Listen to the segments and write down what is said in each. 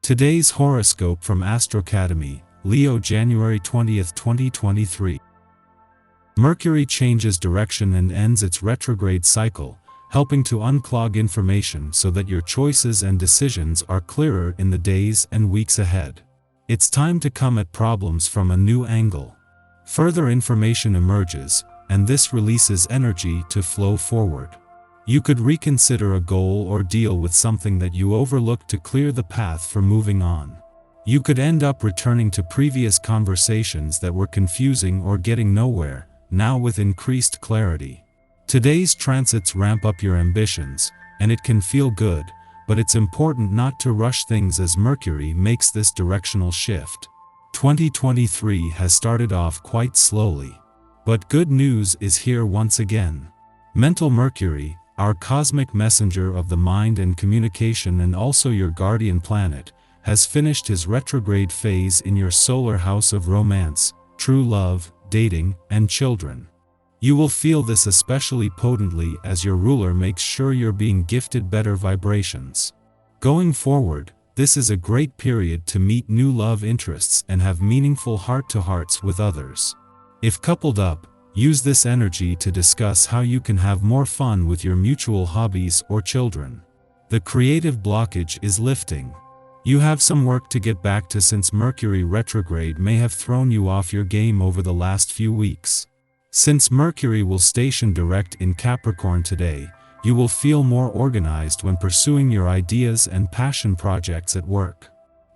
Today's horoscope from Astrocademy, Leo January 20th, 2023. Mercury changes direction and ends its retrograde cycle, helping to unclog information so that your choices and decisions are clearer in the days and weeks ahead. It's time to come at problems from a new angle. Further information emerges, and this releases energy to flow forward. You could reconsider a goal or deal with something that you overlooked to clear the path for moving on. You could end up returning to previous conversations that were confusing or getting nowhere, now with increased clarity. Today's transits ramp up your ambitions, and it can feel good, but it's important not to rush things as Mercury makes this directional shift. 2023 has started off quite slowly. But good news is here once again. Mental Mercury, our cosmic messenger of the mind and communication and also your guardian planet, has finished his retrograde phase in your solar house of romance, true love, dating, and children. You will feel this especially potently as your ruler makes sure you're being gifted better vibrations. Going forward, this is a great period to meet new love interests and have meaningful heart-to-hearts with others. If coupled up, use this energy to discuss how you can have more fun with your mutual hobbies or children. The creative blockage is lifting. You have some work to get back to since Mercury retrograde may have thrown you off your game over the last few weeks. Since Mercury will station direct in Capricorn today, you will feel more organized when pursuing your ideas and passion projects at work.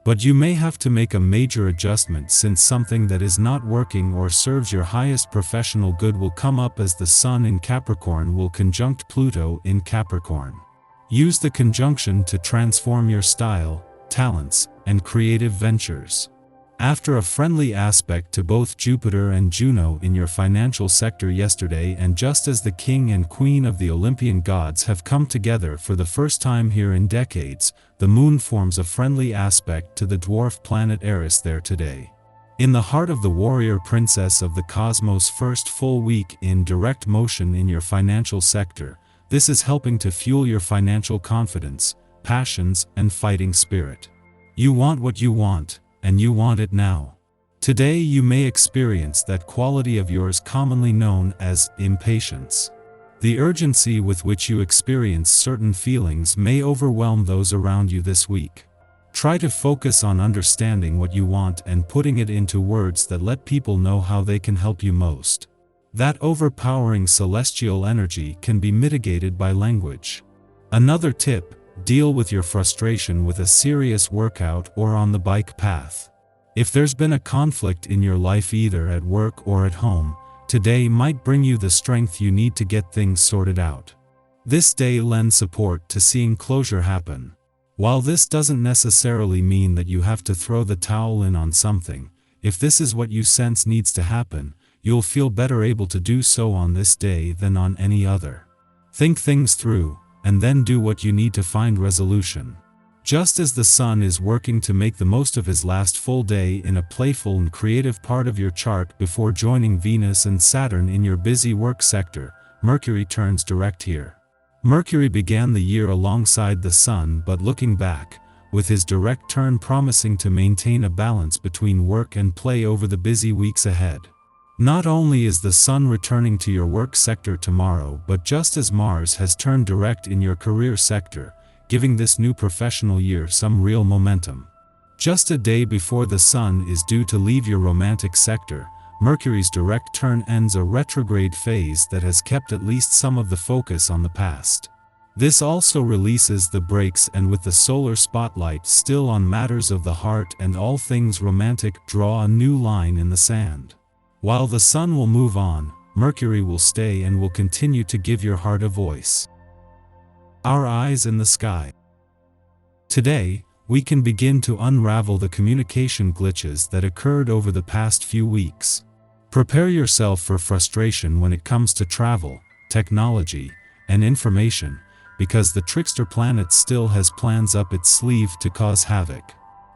But you may have to make a major adjustment since something that is not working or serves your highest professional good will come up as the Sun in Capricorn will conjunct Pluto in Capricorn. Use the conjunction to transform your style, talents, and creative ventures. After a friendly aspect to both Jupiter and Juno in your financial sector yesterday, and just as the king and queen of the Olympian gods have come together for the first time here in decades, the moon forms a friendly aspect to the dwarf planet Eris there today. In the heart of the warrior princess of the cosmos' first full week in direct motion in your financial sector, this is helping to fuel your financial confidence, passions, and fighting spirit. You want what you want, and you want it now. Today you may experience that quality of yours commonly known as impatience. The urgency with which you experience certain feelings may overwhelm those around you this week. Try to focus on understanding what you want and putting it into words that let people know how they can help you most. That overpowering celestial energy can be mitigated by language. Another tip: deal with your frustration with a serious workout or on the bike path. If there's been a conflict in your life either at work or at home, today might bring you the strength you need to get things sorted out. This day lends support to seeing closure happen. While this doesn't necessarily mean that you have to throw the towel in on something, if this is what you sense needs to happen, you'll feel better able to do so on this day than on any other. Think things through, and then do what you need to find resolution. Just as the Sun is working to make the most of his last full day in a playful and creative part of your chart before joining Venus and Saturn in your busy work sector, Mercury turns direct here. Mercury began the year alongside the Sun, but looking back, with his direct turn promising to maintain a balance between work and play over the busy weeks ahead. Not only is the Sun returning to your work sector tomorrow, but just as Mars has turned direct in your career sector, giving this new professional year some real momentum. Just a day before the Sun is due to leave your romantic sector, Mercury's direct turn ends a retrograde phase that has kept at least some of the focus on the past. This also releases the brakes, and with the solar spotlight still on matters of the heart and all things romantic, draw a new line in the sand. While the Sun will move on, Mercury will stay and will continue to give your heart a voice. Our eyes in the sky. Today, we can begin to unravel the communication glitches that occurred over the past few weeks. Prepare yourself for frustration when it comes to travel, technology, and information, because the trickster planet still has plans up its sleeve to cause havoc.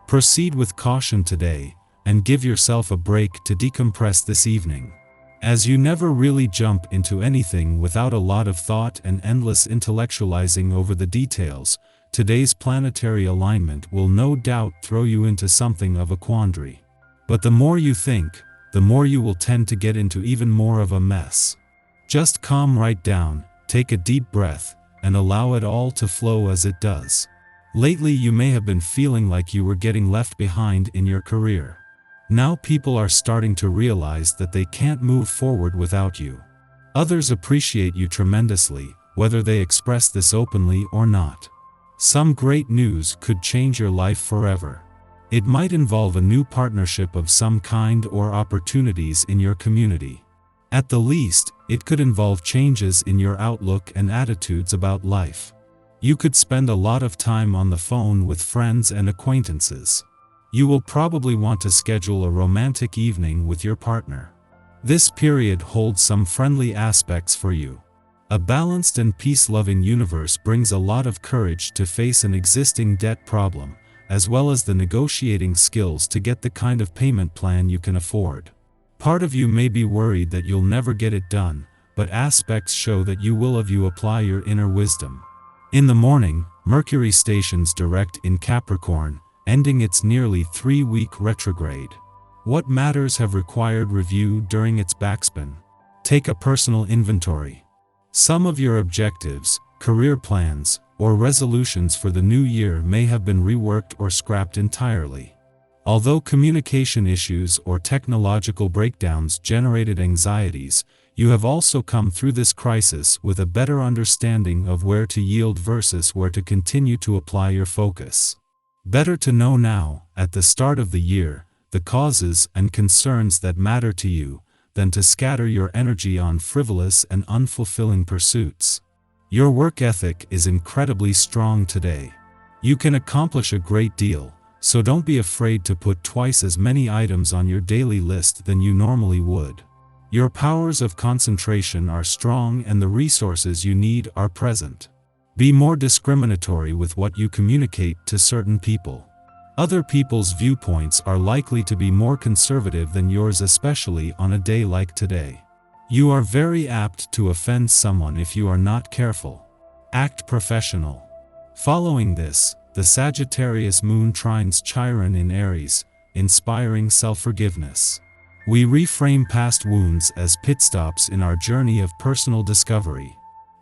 Proceed with caution today, and give yourself a break to decompress this evening. As you never really jump into anything without a lot of thought and endless intellectualizing over the details, today's planetary alignment will no doubt throw you into something of a quandary. But the more you think, the more you will tend to get into even more of a mess. Just calm right down, take a deep breath, and allow it all to flow as it does. Lately you may have been feeling like you were getting left behind in your career. Now people are starting to realize that they can't move forward without you. Others appreciate you tremendously, whether they express this openly or not. Some great news could change your life forever. It might involve a new partnership of some kind or opportunities in your community. At the least, it could involve changes in your outlook and attitudes about life. You could spend a lot of time on the phone with friends and acquaintances. You will probably want to schedule a romantic evening with your partner. This period holds some friendly aspects for you. A balanced and peace-loving universe brings a lot of courage to face an existing debt problem, as well as the negotiating skills to get the kind of payment plan you can afford. Part of you may be worried that you'll never get it done, but aspects show that you will if you apply your inner wisdom. In the morning, Mercury stations direct in Capricorn, ending its nearly 3-week retrograde. What matters have required review during its backspin? Take a personal inventory. Some of your objectives, career plans, or resolutions for the new year may have been reworked or scrapped entirely. Although communication issues or technological breakdowns generated anxieties, you have also come through this crisis with a better understanding of where to yield versus where to continue to apply your focus. Better to know now, at the start of the year, the causes and concerns that matter to you, than to scatter your energy on frivolous and unfulfilling pursuits. Your work ethic is incredibly strong today. You can accomplish a great deal, so don't be afraid to put twice as many items on your daily list than you normally would. Your powers of concentration are strong and the resources you need are present. Be more discriminatory with what you communicate to certain people. Other people's viewpoints are likely to be more conservative than yours, especially on a day like today. You are very apt to offend someone if you are not careful. Act professional. Following this, the Sagittarius moon trines Chiron in Aries, inspiring self-forgiveness. We reframe past wounds as pit stops in our journey of personal discovery.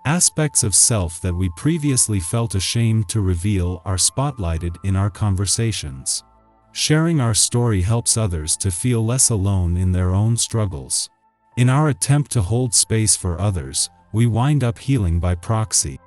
Aspects of self that we previously felt ashamed to reveal are spotlighted in our conversations. Sharing our story helps others to feel less alone in their own struggles. In our attempt to hold space for others, we wind up healing by proxy.